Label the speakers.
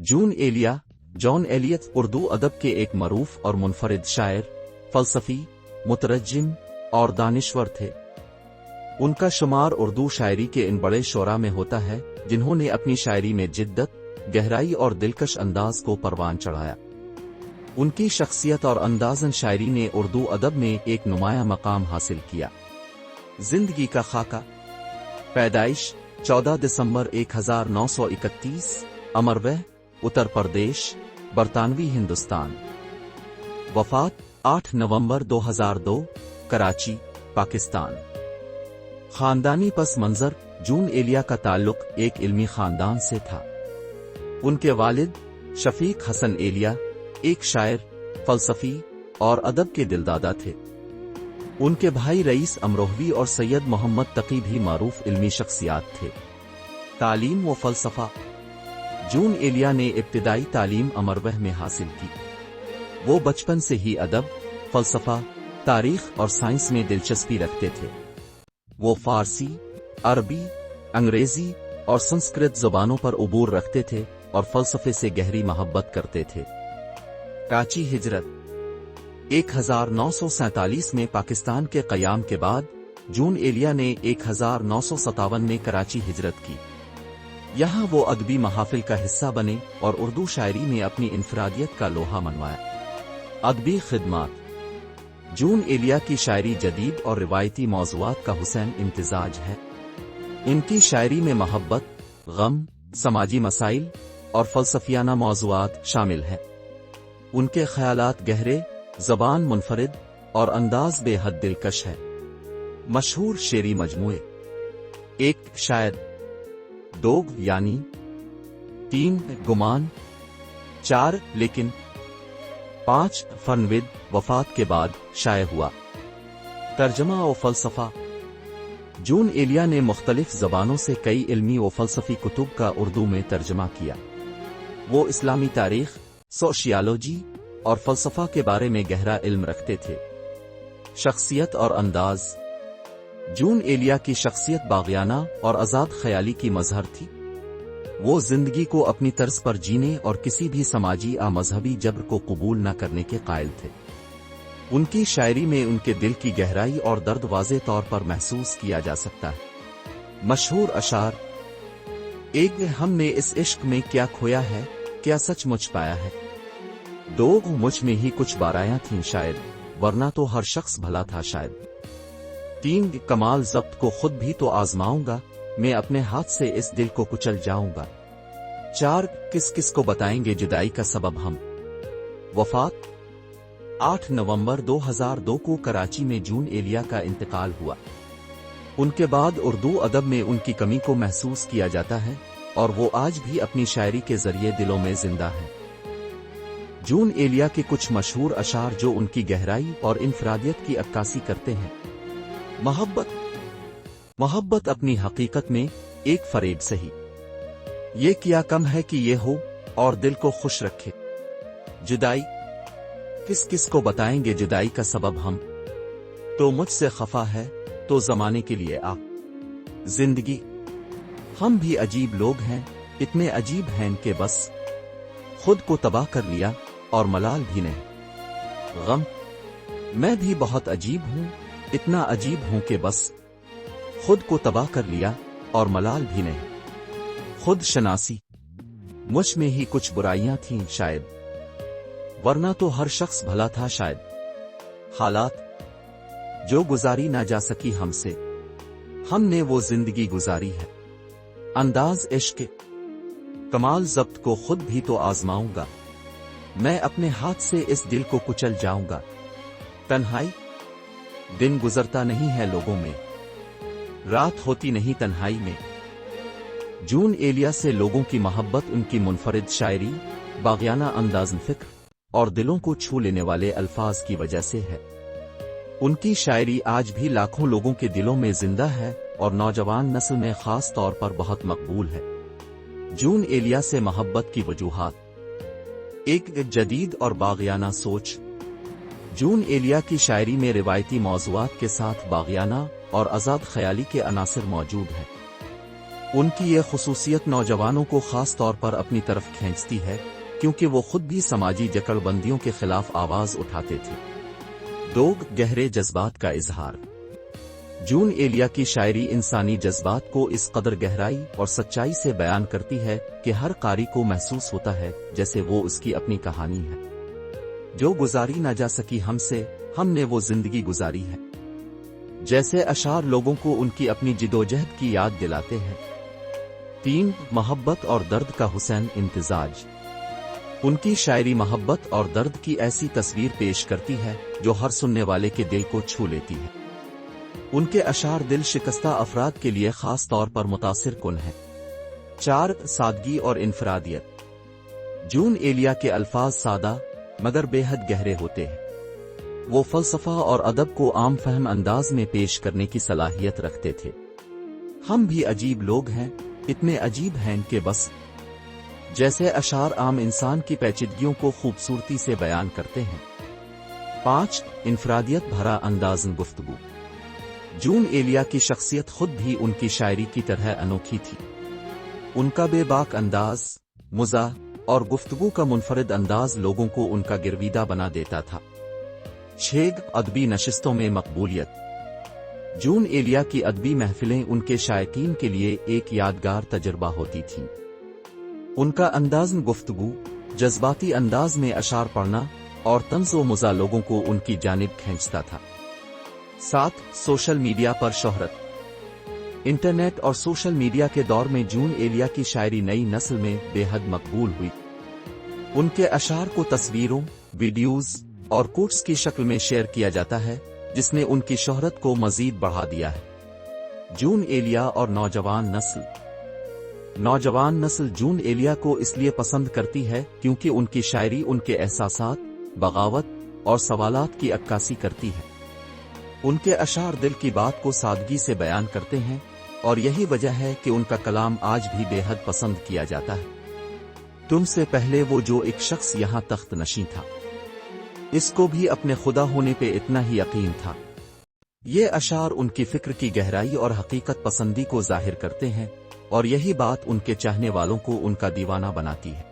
Speaker 1: जून Elia, John Elliott Urdu अदब के एक मरूफ और मुनफरिद शायर, फलसफी, मुतरज्जिम और दानिश्वर थे। उनका शुमार उर्दू शायरी के इन बड़े शोरा में होता है जिन्होंने अपनी शायरी में जिद्दत, गहराई और दिलकश अंदाज को परवान चढ़ाया। उनकी शख्सियत और अंदाज़न शायरी ने उर्दू अदब में एक नुमाया मकाम हासिल किया। जिंदगी का खाका। पैदाइश 14 दिसंबर 1931, अमरवह, उत्तर प्रदेश, बरतानवी हिंदुस्तान। वफात 8 नवंबर 2002, कराची, पाकिस्तान। खानदानी पस मंजर। जून एलिया का ताल्लुक एक इल्मी खानदान से था। उनके वालिद शफीक हसन एलिया एक शायर, फलसफी और अदब के दिलदादा थे। उनके भाई रईस अमरोहवी और सैयद मोहम्मद तकी भी मारूफ इल्मी शख्सियात थे। तालीम व फलसफा। जून एलिया ने इब्तिदाई तालीम अमरवह में हासिल की। वो बचपन से ही अदब, फलसफा, तारीख और साइंस में दिलचस्पी रखते थे। वो फारसी, अरबी, अंग्रेजी और संस्कृत ज़ुबानों पर उबूर रखते थे और फलसफे से गहरी मोहब्बत करते थे। कराची हिजरत। 1947 में पाकिस्तान के क़याम के बाद जून एलिया ने 1957 में कराची हिजरत की। यहाँ वो अदबी महाफिल का हिस्सा बने और उर्दू शायरी में अपनी इनफरादियत का लोहा मनवाया। अदबी खिदमात। जून एलिया की शायरी जदीद और रिवायती मौज़ूआत का हुसैन इम्तिजाज है। इनकी शायरी में मोहब्बत, गम, समाजी मसाइल और फलसफियाना मौज़ूआत शामिल हैं। उनके ख्यालात गहरे, ज़बान मुनफरिद और अंदाज बेहद दिलकश है। मशहूर शेरी मजमूए। 1 शायद, 2 यानी, 3 गुमान, 4 लेकिन, 5 फनविद वफात के बाद शाये हुआ। तर्जमा व फलसफा। जून एलिया ने मुख्तलिफ ज़बानों से कई इल्मी व फलसफी कुतुब का उर्दू में तर्जमा किया। वो इस्लामी तारीख, सोशियोलॉजी और फलसफा के बारे में गहरा इल्म रखते थे। शख्सियत और अंदाज। जून एलिया की शख्सियत बाग़ियाना और आज़ाद ख्याली की मज़हर थी। वो जिंदगी को अपनी तर्ज पर जीने और किसी भी समाजी या मजहबी जबर को कबूल न करने के कायल थे। उनकी शायरी में उनके दिल की गहराई और दर्द वाज़े तौर पर महसूस किया जा सकता है। मशहूर अशार। 1 हमने इस इश्क में क्या खोया है, क्या सच मुझ पाया है। 2 मुझ में ही कुछ बारायां थीं शायद, वरना तो हर शख्स भला था शायद। 3 कमाल ज़ब्त को खुद भी तो आजमाऊंगा, मैं अपने हाथ से इस दिल को कुचल जाऊंगा। 4 किस किस को बताएंगे जुदाई का सबब हम। वफात 8 नवंबर 2002 को कराची में जून एलिया का इंतकाल हुआ। उनके बाद उर्दू अदब में उनकी कमी को महसूस किया जाता है और वो आज भी अपनी शायरी के जरिए दिलों में जिंदा है। जून एलिया के कुछ मशहूर अशार जो उनकी गहराई और इनफरादियत की अक्कासी करते हैं। मोहब्बत अपनी हकीकत में एक फरेब सही, ये क्या कम है कि ये हो और दिल को खुश रखे। जुदाई, किस किस को बताएंगे जुदाई का सबब हम, तो मुझसे खफा है तो जमाने के लिए आ। जिंदगी, हम भी अजीब लोग हैं, इतने अजीब हैं कि बस खुद को तबाह कर लिया और मलाल भी नहीं। गम, मैं भी बहुत अजीब हूं, इतना अजीब हूं कि बस खुद को तबाह कर लिया और मलाल भी नहीं। खुद शनासी, मुझ में ही कुछ बुराइयां थीं शायद, वरना तो हर शख्स भला था शायद। हालात, जो गुजारी ना जा सकी हमसे, हमने वो जिंदगी गुजारी है। अंदाज इश्क, कमाल ज़ब्त को खुद भी तो आजमाऊंगा, मैं अपने हाथ से इस दिल को कुचल जाऊंगा। तन्हाई, दिन गुजरता नहीं है लोगों में, रात होती नहीं तन्हाई में। जून एलिया से लोगों की मोहब्बत उनकी मुनफरिद शायरी, बाग़ियाना अंदाज़ फ़िक्र और दिलों को छू लेने वाले अल्फाज की वजह से है। उनकी शायरी आज भी लाखों लोगों के दिलों में जिंदा है और नौजवान नस्ल में खास तौर पर बहुत मकबूल है। जून एलिया से मोहब्बत की वजूहात। एक जदीद और बाग़ियाना सोच। जून एलिया की शायरी में रिवायती मौज़ूआत के साथ बाग़ियाना और आज़ाद ख्याली के अनासिर मौजूद हैं। उनकी यह खुसूसियत नौजवानों को खास तौर पर अपनी तरफ खींचती है, क्योंकि वो खुद भी समाजी जकड़बंदियों के खिलाफ आवाज उठाते थे। 2 गहरे जज्बात का इजहार। जून एलिया की शायरी इंसानी जज्बात को इस कदर गहराई और सच्चाई से बयान करती है कि हर कारी को महसूस होता है जैसे वो उसकी अपनी कहानी है। जो गुजारी ना जा सकी हमसे, हमने वो जिंदगी गुजारी है। जैसे अशार लोगों को उनकी अपनी जिदोजहद की याद दिलाते हैं। 3 मोहब्बत और दर्द का हुसैन इम्तिजाज। उनकी शायरी मोहब्बत और दर्द की ऐसी तस्वीर पेश करती है जो हर सुनने वाले के दिल को छू लेती है। उनके अशार दिल शिकस्ता अफराद के लिए खास तौर पर मुतासिर कुन है। 4 सादगी और इनफरादियत। जून एलिया के अल्फाज सादा मगर बेहद गहरे होते हैं। वो फलसफा और अदब को आम फहम अंदाज में पेश करने की सलाहियत रखते थे। हम भी अजीब लोग हैं, इतने अजीब हैं कि बस। जैसे अशार आम इंसान की पेचीदगियों को खूबसूरती से बयान करते हैं। 5 इनफरादियत भरा अंदाज़न गुफ्तगू। जून एलिया की शख्सियत खुद भी उनकी शायरी की तरह अनोखी थी। उनका बेबाक अंदाज, मुज़ाह और गुफ्तगू का मुनफरिद अंदाज लोगों को उनका गिरवीदा बना देता था। 6 अदबी नशिस्तों में मकबूलियत। जून एलिया की अदबी महफिलें उनके शायकीन के लिए एक यादगार तजुर्बा होती थीं। उनका अंदाज़न गुफ्तगू, जज्बाती अंदाज में अशार पढ़ना और तंज़ व मुज़ा लोगों को उनकी जानिब खींचता था। 7 सोशल मीडिया पर शोहरत। इंटरनेट और सोशल मीडिया के दौर में जून एलिया की शायरी नई नस्ल में बेहद मकबूल हुई। उनके अशार को तस्वीरों, वीडियोज़ और कोट्स की शक्ल में शेयर किया जाता है, जिसने उनकी शोहरत को मजीद बढ़ा दिया है। जून एलिया और नौजवान नस्ल। नौजवान नस्ल जून एलिया को इसलिए पसंद करती है क्योंकि उनकी शायरी उनके एहसासात, बगावत और सवालात की अक्कासी करती है। उनके अशार दिल की बात को सादगी से बयान करते हैं और यही वजह है कि उनका कलाम आज भी बेहद पसंद किया जाता है। तुमसे पहले वो जो एक शख्स यहाँ तख्त नशीं था, इसको भी अपने खुदा होने पे इतना ही यकीन था। ये अशार उनकी फिक्र की गहराई और हकीकत पसंदी को जाहिर करते हैं और यही बात उनके चाहने वालों को उनका दीवाना बनाती है।